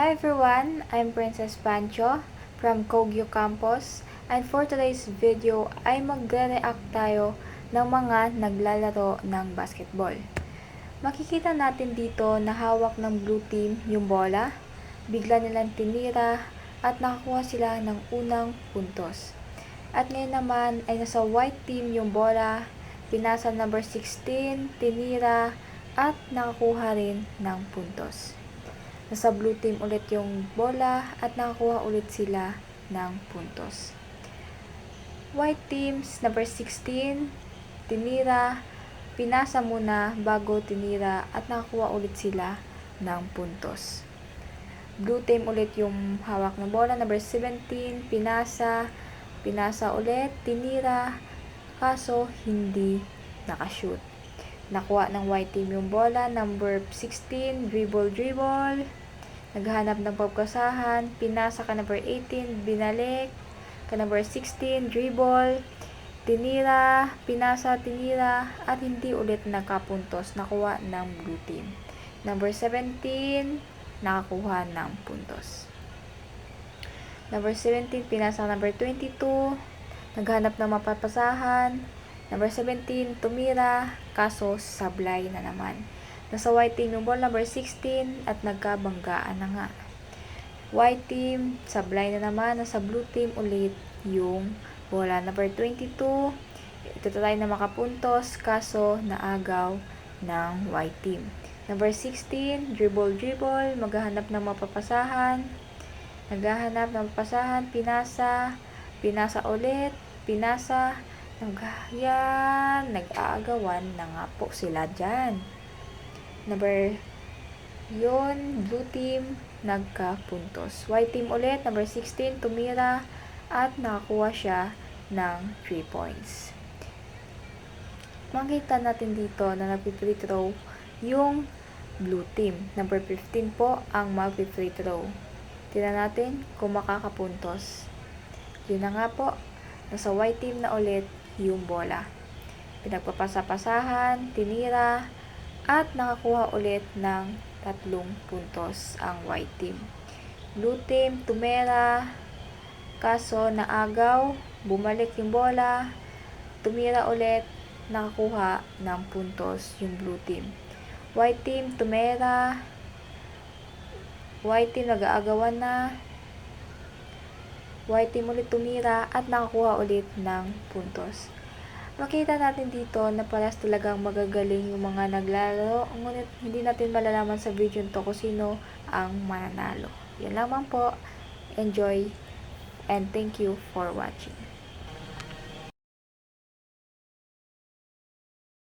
Hi everyone, I'm Princess Pancho from Kogyo Campus, and for today's video ay magre-react tayo ng mga naglalaro ng basketball. Makikita natin dito na hawak ng blue team yung bola, bigla nilang tinira at nakakuha sila ng unang puntos. At ngayon naman ay nasa white team yung bola, pinasa number 16, tinira at nakakuha rin ng puntos. Nasa blue team ulit yung bola at nakakuha ulit sila ng puntos. White teams, number 16, tinira, pinasa muna bago tinira at nakakuha ulit sila ng puntos. Blue team ulit yung hawak ng bola, number 17, pinasa ulit, tinira, kaso hindi nakashoot. Nakuha ng white team yung bola, number 16, dribble, naghahanap ng pagkasahan, pinasa ka number 18, binalik, ka number 16, dribble, tinira, pinasa, tinira, at hindi ulit nakapuntos, nakuha ng blue team. Number 17, nakakuha ng puntos. Number 17, pinasa number 22, naghanap ng mapapasahan, number 17, tumira, kaso sablay na naman. Nasa white team yung ball, number 16, at nagkabanggaan na nga. White team, sablay na naman. Nasa blue team ulit yung bola. Number 22, ito try na makapuntos, kaso naagaw ng white team. Number 16, dribble, maghahanap ng mapapasahan. Naghahanap ng mapapasahan, pinasa ulit, nag-aagawan na nga po sila dyan. Number yun, blue team, nagkapuntos. White team ulit, number 16, tumira at nakakuha siya ng 3 points. Makita natin dito na nag-free throw yung blue team. Number 15 po ang mag-free throw. Tingnan natin kung makakapuntos. Yun na nga po, nasa white team na ulit yung bola. Pinagpapasapasahan, tinira, at nakakuha ulit ng 3 puntos ang white team. Blue team, tumira, kaso naagaw, bumalik yung bola, tumira ulit, nakakuha ng puntos yung blue team. White team, tumira, white team nag-aagawan na, white team ulit tumira at nakakuha ulit ng puntos. Makita natin dito na paras talagang magagaling yung mga naglalaro, ngunit hindi natin malalaman sa video nito kung sino ang mananalo. Yan lamang po. Enjoy and thank you for watching.